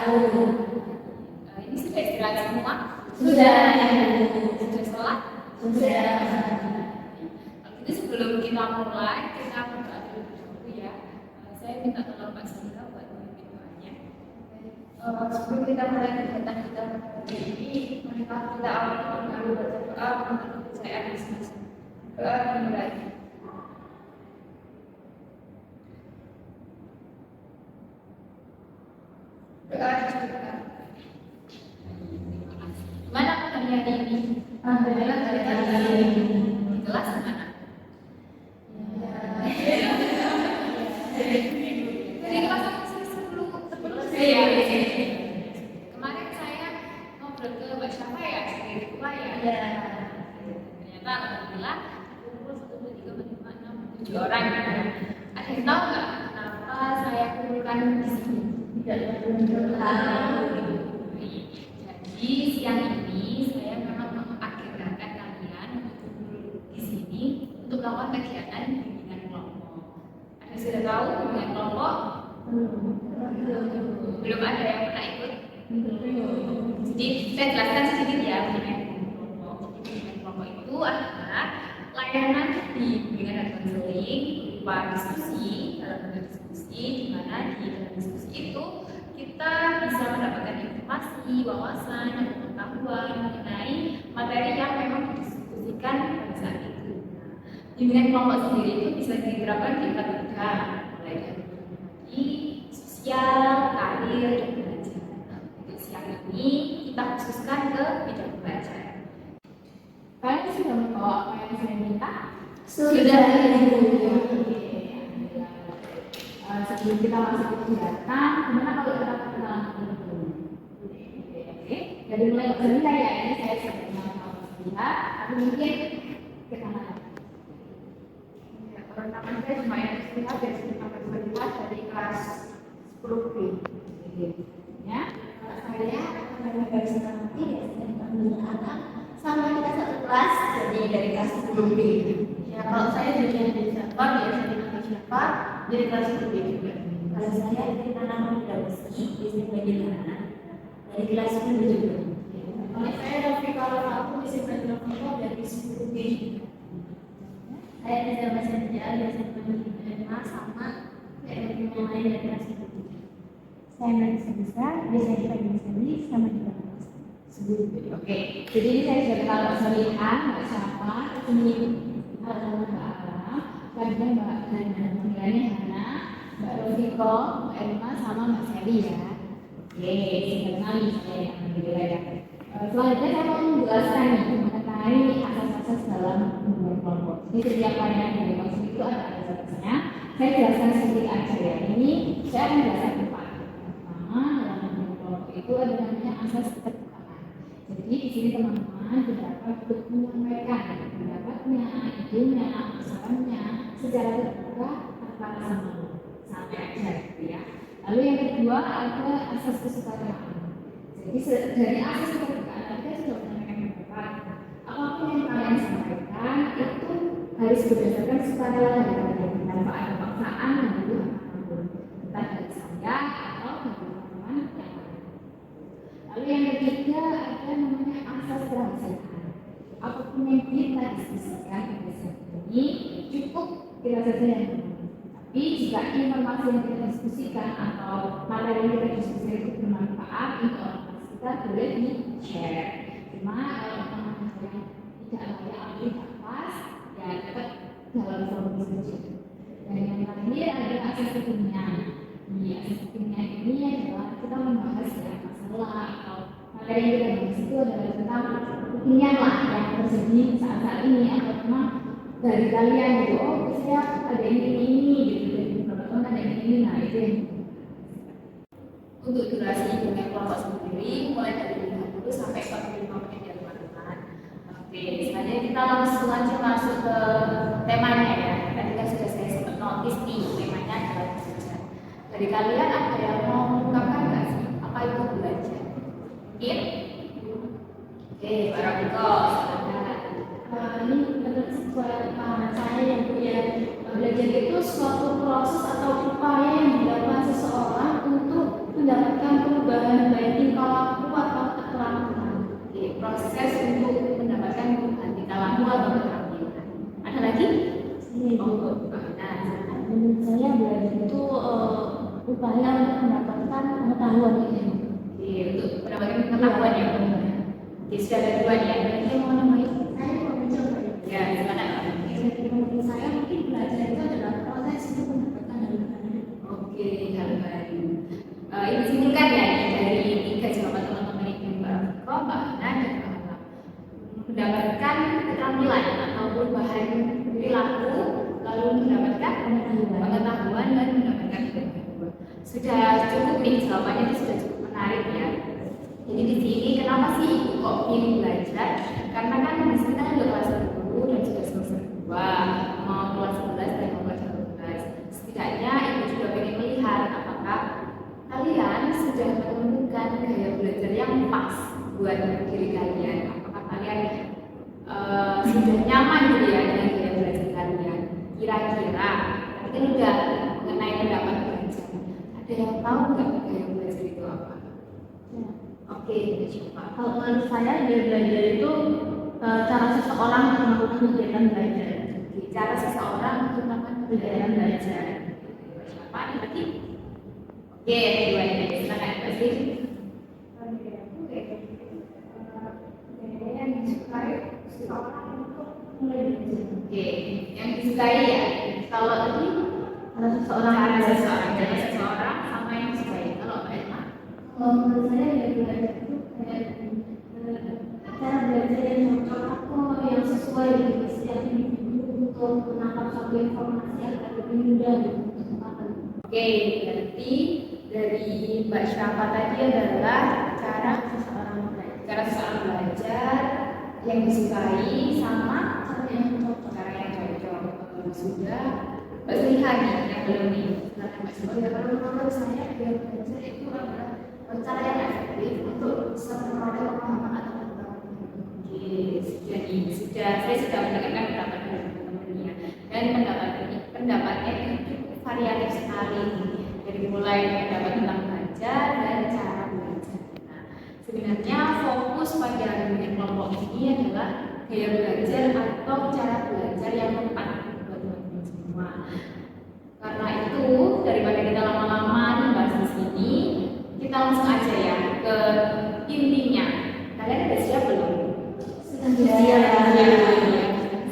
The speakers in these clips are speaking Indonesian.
Ini sudah istirahat semua? Sudah. Sudah sholat? Sudah. Kalau gitu sebelum kita mulai, kita berdoa terlebih dahulu ya. Saya minta tolong Mbak Sandra buat memimpin doanya. Sebelum kita mulai kegiatan kita hari ini, mari kita awali dengan baca doa menurut kepercayaan masing-masing. Doa dimulai. Doa dilakukan. Mana hari ini? Alhamdulillah hari ini. Kelas mana? Dari kelas sebelum saya. Kemarin saya ngobrol ke Mbak Syafa ya, dari Kupa ya. Ternyata alhamdulillah kumpul 1, 2, 3, 4, 5, 6, 7 orang. Ada yang tahu nggak kenapa saya kumpulkan di sini? Tidak tahu. Jadi siang ini saya memang mengagendakan kalian untuk kumpul di sini untuk melakukan kegiatan bimbingan kelompok. Ada yang sudah tahu bimbingan kelompok? Belum ada yang pernah ikut? Jadi saya jelaskan sedikit ya bimbingan kelompok. Jadi bimbingan kelompok itu adalah layanan di bimbingan dan konseling berupa diskusi, dalam bentuk diskusi, di mana di dalam diskusi itu kita bisa mendapatkan informasi, wawasan, dan pengetahuan mengenai materi yang memang didiskusikan pada saat itu. Bimbingan kelompok sendiri itu bisa diterapkan di 4 bidang, mulai dari sosial, karir, dan belajar. Untuk siang ini kita khususkan ke bidang belajar. Kalian sudah membawa apa yang saya minta? Sudah. Sebelum kita masuk ke kegiatan, gimana kalau kita perkenalan dulu? Oke. Dari mulai bercerita ya, ini saya sudah kenal sama Mas, tapi mungkin kita mulai. Pertama saya cuma yang lihat dari sini sampai 12 dari kelas 10B. Ya. Saya akan dari nanti ya dari anak sama kita satu kelas jadi dari kelas 10B. Ya kalau saya jadi yang dari siapa ya dari siapa dari kelas 10B juga. Kalau saya dari tanaman tidak meski di bagaimana dari kelas 10B juga. Kalau saya dari kalau aku di sini dari 10B. Saya bisa bahasa Jawa, biasa menerima sama kayak yang lain dari kelas 10B. Saya bisa biasanya kita bisa sama juga. Oke, jadi ini saya sudah kenal Mbak Solihan, Mbak Syafa, ini Mbak Alam, kemudian Mbak panggilannya Hana, Mbak Rosiko, Mbak Elma, sama Mbak Sally ya. Oke, sudah kenal saya yang berbeda ya. Selanjutnya saya mau menjelaskan mengenai asas-asas dalam membuat kelompok. Jadi setiap layanan dari konsul itu ada asas-asasnya. Saya jelaskan sedikit aja ya. Ini saya akan jelaskan empat. Pertama, dalam membuat kelompok itu ada namanya asas keterbukaan. Jadi di sini teman-teman dapat untuk menyampaikan pendapatnya, idenya, sarannya secara terbuka tanpa rasa malu, sampai aja gitu ya. Lalu yang kedua ada asas kesukaraan. Jadi dari asas keterbukaan tadi saya sudah menyampaikan pendapat. Apapun yang kalian sampaikan itu harus berdasarkan sukarela dari kalian tanpa ada paksaan dan itu apapun, entah dari saya atau dari teman-teman yang lain. Lalu yang ketiga ada namanya asas kerahasiaan. Apapun yang kita diskusikan pada saat ini cukup kita saja yang tahu. Tapi jika informasi yang kita diskusikan atau materi yang kita diskusikan itu bermanfaat untuk orang kita boleh di-share. Cuma kalau teman-teman yang tidak layak atau tidak pas, ya tetap dalam forum diskusi. Dan yang terakhir ada asas kekinian. Di asas kekinian ini adalah kita membahas ya masalah atau materi yang kita bahas itu adalah tentang kekinian lah yang terjadi saat ini atau memang dari kalian gitu, oh saya ada ini gitu, dari beberapa teman ada ini, nah itu yang untuk durasi bimbingan kelompok sendiri mulai dari 30 sampai 45 menit ya teman-teman. Oke, selanjutnya kita langsung aja masuk ke temanya ya. Tadi kan sudah saya sempat notis nih, temanya adalah belajar. Dari kalian ada yang mau mengungkapkan nggak sih apa itu belajar? Mungkin? Oke, Pak Riko, Ini menurut pemahaman saya yang punya belajar itu suatu proses atau upaya yang dilakukan seseorang untuk mendapatkan perubahan proses untuk mendapatkan perubahan tingkah laku atau keterampilan. Ada lagi? Oh, nah, Menurut saya belajar itu upaya untuk mendapatkan pengetahuan itu. Oke, untuk mendapatkan pengetahuan ya. Oke, sudah ada dua ya. Saya mau nambahin, saya mau mencoba ya. Ya, silakan. Jadi menurut saya mungkin belajar itu adalah proses untuk mendapatkan hal baru. Oke, hal baru. Ini disimpulkan ya dari tiga jawaban teman-teman ini, Mbak Riko, Mbak Ana, dan Mbak Alam. Mendapatkan keterampilan atau perubahan perilaku, lalu mendapatkan pengetahuan dan mendapatkan ilmu. Sudah cukup nih jawabannya, itu sudah cukup menarik ya. Jadi di sini kenapa sih ibu kok pilih belajar? Karena kan di sini kan udah kelas 10 dan sudah semester 2, mau kelas 11 dan mau kelas 12. Setidaknya ibu juga pengen melihat apakah kalian sudah menemukan gaya belajar yang pas buat diri kalian. Apakah kalian sudah nyaman gitu ya dengan gaya belajar kalian? Kira-kira, tapi kan udah mengenai pendapat belajar. Ada yang tahu nggak gaya belajar itu apa? Oke, coba. Kalau menurut saya gaya belajar itu cara seseorang untuk melakukan kegiatan belajar. Cara seseorang untuk melakukan kegiatan belajar. Siapa lagi? Oke, dua ini silakan Mbak Sri. Yang disukai seseorang untuk mulai belajar. Oke, yang disukai ya. Kalau tadi Cara seseorang cara seseorang sama yang disukai. Kalau Mbak Elma? menurut saya gaya belajar itu kayak cara belajar yang cocok atau yang sesuai dengan setiap individu untuk menangkap suatu informasi agar lebih mudah untuk paham. Oke, berarti dari Mbak Syafa tadi adalah cara seseorang belajar yang disukai sama Cara yang cocok. cara yang cocok. Sudah Mbak Sulihani yang belum nih. Silakan Mbak Sulihani. Kalau menurut saya gaya belajar itu adalah cara yang efektif untuk bisa memperoleh pemahaman atau pengetahuan. Oke, saya sudah mendengarkan pendapat dari teman-temannya dan pendapatnya itu cukup variatif sekali, dari mulai pendapat tentang belajar dan cara belajar. Nah, sebenarnya fokus pada unit kelompok ini adalah gaya belajar atau cara belajar yang tepat buat teman-teman semua. Karena itu daripada kita lama-lama nih bahas di sini, kita langsung aja ya ke intinya. Kalian udah siap belum?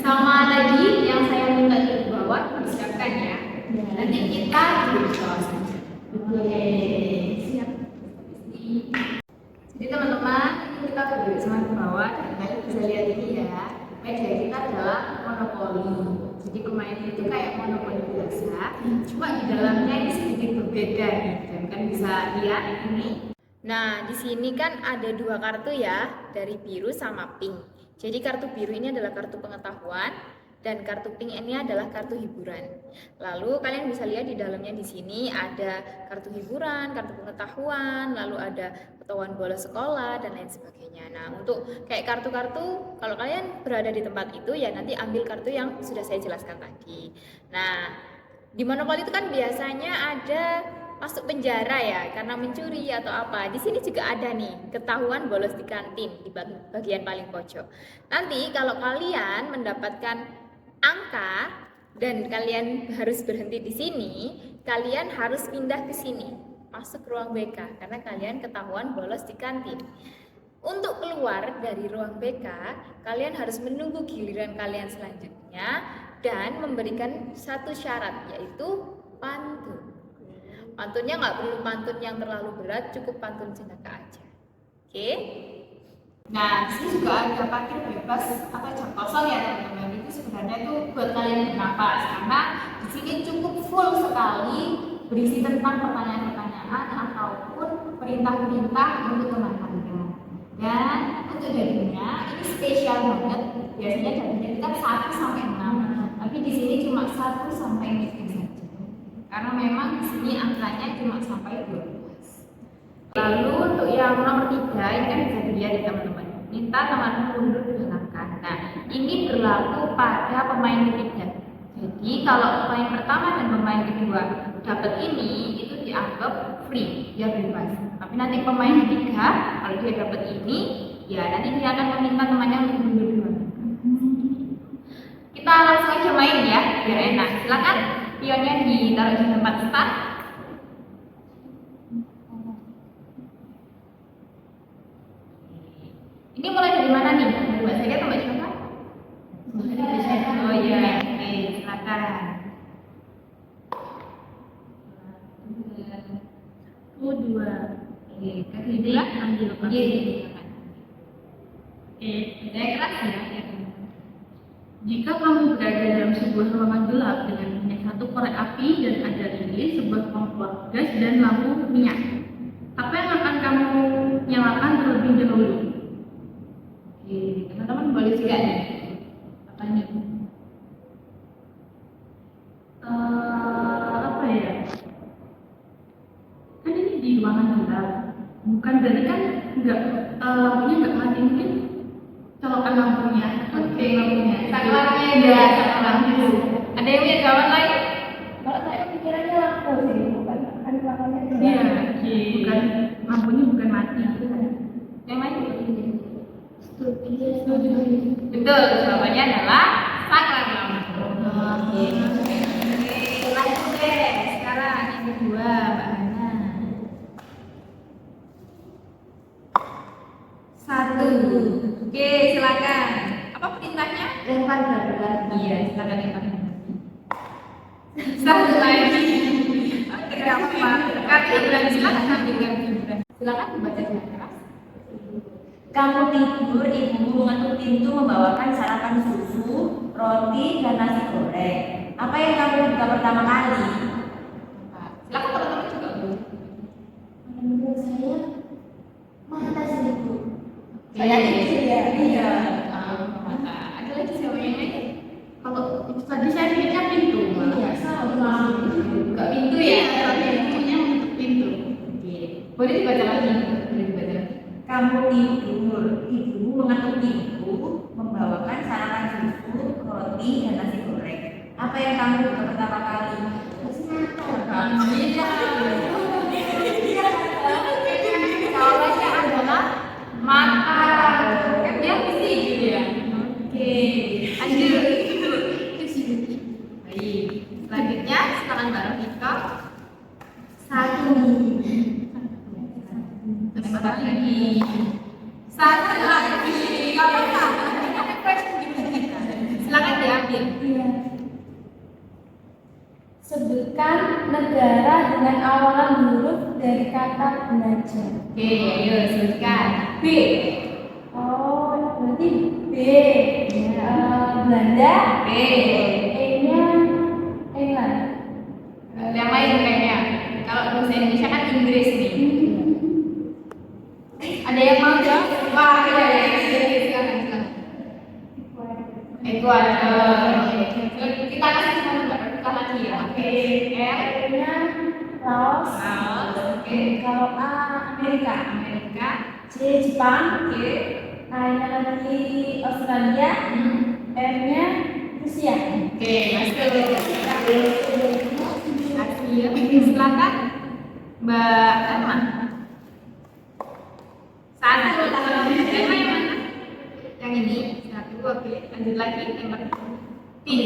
Sama tadi yang saya minta di bawah disiapkan ya. Nanti kita berdoa saja. Oke, siap. Jadi teman-teman, kita berdiri sama di bawah dan kalian bisa lihat ini ya. Meja kita adalah monopoli. Jadi kemarin itu kayak monopoli biasa, cuma di dalamnya ini sedikit berbeda nih. Dan kan bisa lihat ini. Nah, di sini kan ada dua kartu ya, dari biru sama pink. Jadi kartu biru ini adalah kartu pengetahuan dan kartu pink ini adalah kartu hiburan. Lalu kalian bisa lihat di dalamnya di sini ada kartu hiburan, kartu pengetahuan, lalu ada ketahuan bolos sekolah dan lain sebagainya. Nah, untuk kayak kartu-kartu, kalau kalian berada di tempat itu ya nanti ambil kartu yang sudah saya jelaskan tadi. Nah, di monopoli itu kan biasanya ada masuk penjara ya karena mencuri atau apa. Di sini juga ada nih ketahuan bolos di kantin di bagian paling pojok. Nanti kalau kalian mendapatkan angka dan kalian harus berhenti di sini, kalian harus pindah ke sini, masuk ruang BK karena kalian ketahuan bolos di kantin. Untuk keluar dari ruang BK, kalian harus menunggu giliran kalian selanjutnya dan memberikan satu syarat yaitu pantun. Pantunnya nggak perlu pantun yang terlalu berat, cukup pantun jenaka aja. Oke? Nah, di sini juga ada parkir bebas atau jam kosong ya teman-teman. Itu sebenarnya itu buat kalian bernapas karena di sini cukup full sekali berisi tentang pertanyaan-pertanyaan ataupun perintah-perintah untuk teman-teman. Dan untuk dagingnya ini spesial banget. Biasanya dagingnya itu kan 1 sampai 6, tapi di sini cuma 1 sampai 3 saja. Karena memang di sini angkanya cuma sampai 12. Lalu untuk yang nomor 3 ini kan bisa dilihat ya teman-teman. Minta teman mundur dihentakkan. Nah, ini berlaku pada pemain ketiga. Jadi kalau pemain pertama dan pemain kedua dapat ini itu dianggap free, dia bebas. Tapi nanti pemain ketiga kalau dia dapat ini Ya, nanti dia akan meminta temannya untuk mundur duluan. Kita langsung aja main ya, biar enak. Silakan pionnya ditaruh di tempat start. Ini mulai dari mana nih? Dari Mbak Saida atau Mbak siapa? Oh iya, oke, silakan. Dua. Oke, kedua ambil Oke, silakan. Oke. Saya keras ya. Jika kamu berada dalam sebuah ruangan gelap dengan hanya satu korek api dan ada lilin, sebuah kompor gas dan lampu minyak, apa yang akan kamu nyalakan terlebih dahulu? Oke, teman-teman boleh juga nih. Apa nih? Apa ya? Kan ini di ruangan gelap, bukan berarti kan nggak lampunya nggak mati, mungkin colokan lampunya. Oke, lampunya. saklarnya Iya, ya, saklar lampu. Ada yang punya jawaban lain? Kalau saya pikirannya lampu sih, bukan kan lampunya Iya, bukan lampunya bukan mati. Yang lain? Setuju. Betul, jawabannya adalah saklar lampu. Oke. Lanjut deh, sekarang yang kedua, Mbak Hana. 1. Oke, silakan. Apa perintahnya? Lempar gamelan. Iya, silakan lempar. 1 lagi. Tidak apa-apa. Kami Gibran, silakan ambil Gibran. Silakan dibaca dengan keras. Kamu tidur, ibu mengetuk pintu membawakan sarapan susu, roti, dan nasi goreng. Apa yang kamu buka pertama kali? Silakan teman-teman juga boleh. Menurut saya, mata sih ibu. Saya tidur ya. Iya. Mata. Ada lagi siapa yang lain? Kalau itu tadi saya pikirnya pintu. Iya, sama. Buka pintu ya? Tapi pintunya menutup pintu. Boleh dibaca lagi. Boleh dibaca lagi. Kamu tidur, ibu mengetuk pintu membawakan sarapan susu, roti, dan nasi goreng. Apa yang kamu buka pertama kali? Jawabannya adalah mata. Kan dia mesti gitu ya. Oke, lanjut. Baik. Selanjutnya sekarang bareng Ika. 1. Satu lagi. 1 lagi. Kalau kamu ada question gimana? Silakan diambil. Iya. Sebutkan negara dengan awalan huruf dari kata belajar. Oke, ayo sebutkan. B. Oh, berarti B. Belanda. B. E-nya England. Yang lain kayaknya. Kalau bahasa Indonesia kan Inggris nih. Ada yang mau jawab? Wah, ada ya. Silakan. Ekuador. Kita kasih semua kita lagi ya. Oke. E-nya Laos. Oke. Kalau A Amerika. Amerika. C Jepang. Oke. A-nya lagi Australia. M-nya Rusia. Oke, masuk. Asia. Silakan. Mbak Emma. 1. Emma yang mana? Yang ini. 1. Oke. Lanjut lagi. Emma. 3. 1,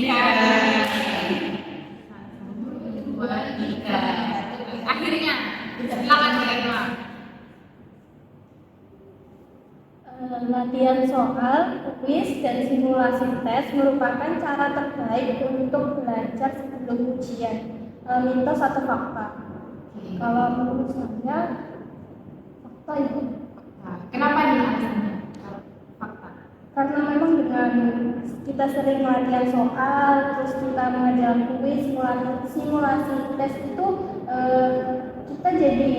2, 3. Akhirnya. Silakan Mbak Emma. Latihan soal, kuis, dan simulasi tes merupakan cara terbaik untuk belajar sebelum ujian. Mitos atau fakta? Kalau menurut saya, fakta itu. Kenapa nih alasannya? Fakta. Karena memang dengan kita sering latihan soal, terus kita mengajar kuis, simulasi tes itu kita jadi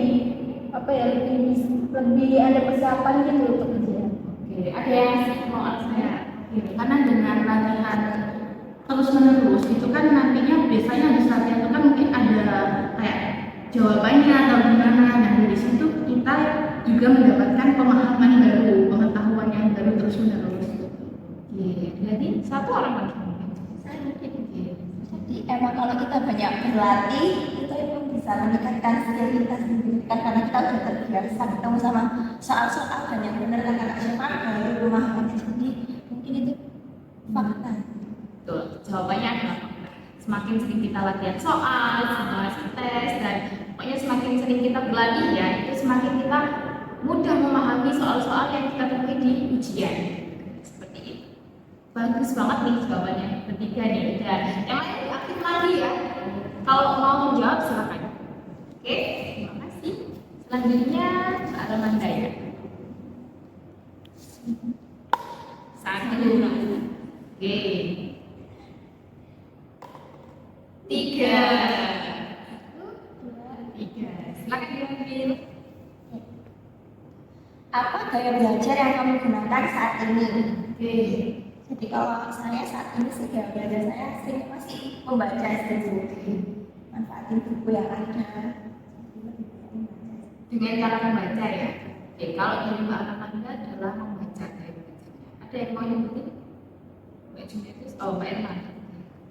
apa ya lebih ada persiapan gitu untuk ujian. Oke, ada yang mau alasannya? Karena dengan latihan terus menerus itu kan nantinya biasanya habis latihan itu kan mungkin ada kayak jawabannya atau gimana. Nah dari situ kita juga mendapatkan pemahaman baru, pengetahuan yang baru terus menerus. Oke, jadi 1 orang lagi. Saya mungkin jadi emang kalau kita banyak berlatih itu emang bisa meningkatkan skill kita sendiri. kan karena kita udah terbiasa ketemu sama soal-soal dan yang benar kakak Syifa baru memahami. Jadi mungkin itu fakta. Betul, jawabannya adalah fakta. Semakin sering kita latihan soal, simulasi tes, dan pokoknya semakin sering kita berlatih ya, itu semakin kita mudah memahami soal-soal yang kita temui di ujian. Seperti itu. Bagus banget nih jawabannya. Bertiga nih, udah. Yang lain aktif lagi ya. Kalau mau menjawab silakan. Oke, terima kasih. Selanjutnya Kak Ramanda ya. Satu. Oke. 3. Silakan diambil. Apa gaya belajar yang kamu gunakan saat ini? Oke. Jadi kalau saya saat ini sih gaya belajar saya sering masih membaca sendiri, manfaatin buku yang ada. Dengan cara membaca ya. Oke, kalau dari Mbak Ramanda adalah membaca gaya belajarnya. Ada yang mau nyebutin? Mbak Julius, Mbak Erman.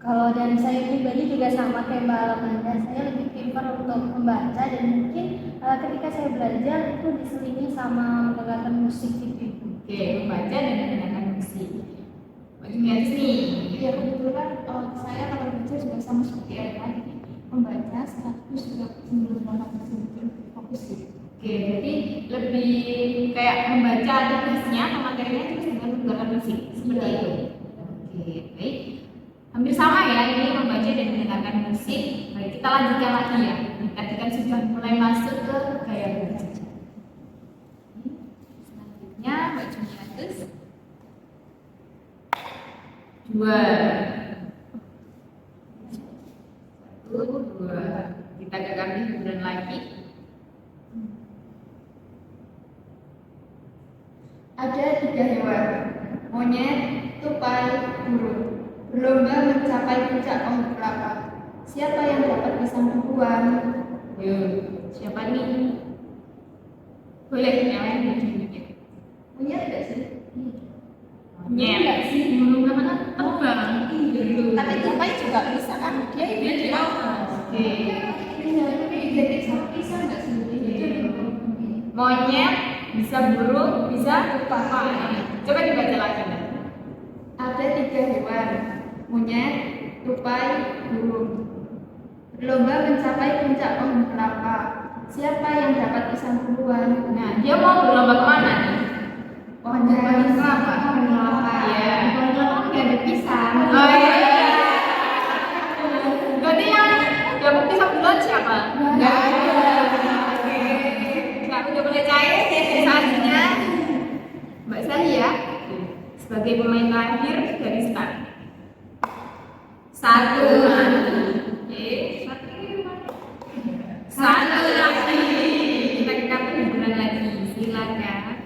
Kalau dari saya pribadi juga sama kayak Mbak Alamanda, saya lebih prefer untuk membaca dan mungkin ketika saya belajar itu diselingi sama mendengarkan musik gitu. Oke, membaca dan mendengarkan musik. Mbak Julius nih. Ya kebetulan saya kalau baca juga sama seperti Erman, membaca sekaligus juga sebelum betul fokus gitu. Oke, berarti lebih kayak membaca tugasnya, materinya terus dengan mendengarkan musik. Seperti itu. Oke, baik. Hampir sama ya, ini membaca dan mendengarkan musik. Baik, kita lanjutkan lagi ya. Tadi kan sudah mulai masuk ke gaya belajar. Selanjutnya Mbak Juliatus. 2. 1, 2. Kita ke kami kemudian lagi. Ada 3 hewan, monyet, tupai, burung, berlomba mencapai puncak pohon kelapa. Siapa yang dapat pisang duluan? Yuk, siapa nih? Boleh yang lain dikit. Monyet tidak sih? Monyet sih, burung mana terbang. Tapi tupai juga bisa kan? Dia Di atas. Oke. Tapi identik sama pisang nggak sih? Monyet bisa burung, bisa tupai. Coba dibaca lagi. Ada 3 hewan, monyet, tupai, burung, berlomba mencapai puncak pohon kelapa. Siapa yang dapat pisang duluan? Nah, dia mau berlomba kemana nih? Pohon kelapa. Pohon kelapa. Iya. Pohon kelapa nggak ada pisang. Oh iya. Berarti yang dapat pisang duluan siapa? Nggak ada. Oke. Nggak udah mulai cair. Selanjutnya Mbak Sari ya. Sebagai pemain terakhir dari start. 1. Oke. 1 lagi. Kita ke kartu hiburan lagi. Silakan.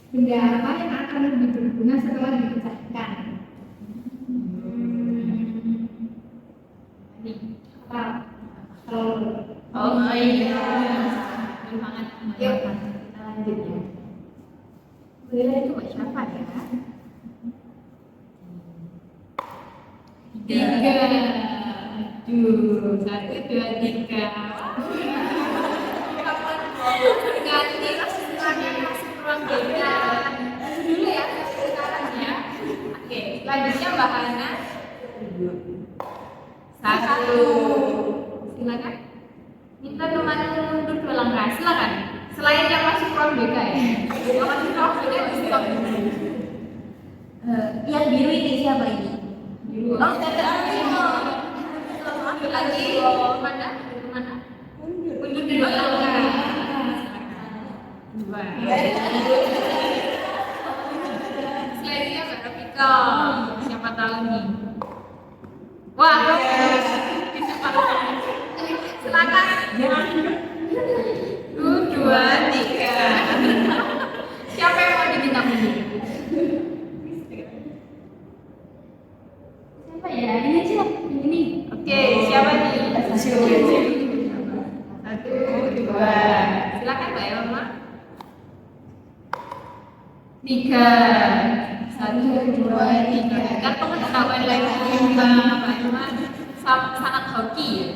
Benda apa yang akan lebih berguna setelah dipecahkan? Nih. Apa? Telur. Oh iya. Betul banget. Yuk, kita lanjut ya. Boleh itu buat siapa ya? 3. Aduh, 1, 2, 3. Ganti kesimpulannya masih kurang beda. Dulu ya, sekarang ya. Oke, selanjutnya Mbak Hana. 1. Silakan. Minta teman mundur 2 langkah. Silakan. Selain yang masih kurang beda ya. Yang masih kurang beda di stop dulu. Yang biru ini siapa ini? Biru. Oh, tidak. Mundur lagi. Kemana? Kemana? Mundur 2 langkah. Silakan. 2. Selanjutnya Mbak Rafika. Siapa tahu nih? Wah, silakan. 2, 3. Siapa yang mau diminta mundur? Siapa ya? Ini aja. Ini. Oke, siapa nih? 1, 2. Silakan Mbak Elma. 3. 1, 2, 3. Kan pengetahuan lagi Mbak Elma sangat hoki ya.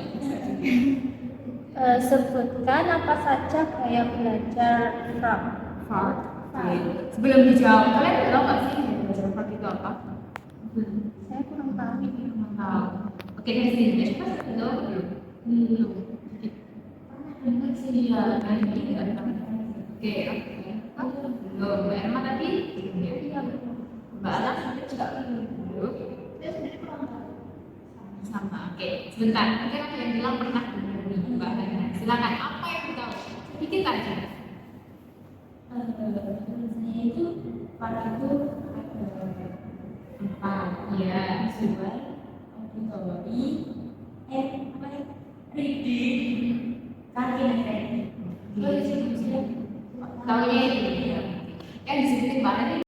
sebutkan apa saja gaya belajar Fraud. Oke. Sebelum dijawab, kalian tahu nggak sih gaya belajar fraud itu apa? Saya kurang tahu ini. Tahu. Oke, dari sini deh. Pas jawab belum? Belum. Dengar sih dia kan ini nggak ada. Oke, oke. Belum. Mbak Erma tadi? Iya. Mbak Alam juga belum. Sama. Oke, sebentar. Mungkin ada yang bilang pernah dengar nih, Mbak Hana. Silakan. Apa yang tahu? Sedikit aja. Saya itu pada itu Empat. Iya. visual, auditori, reading, kaki dan teknik. Tahunya ini.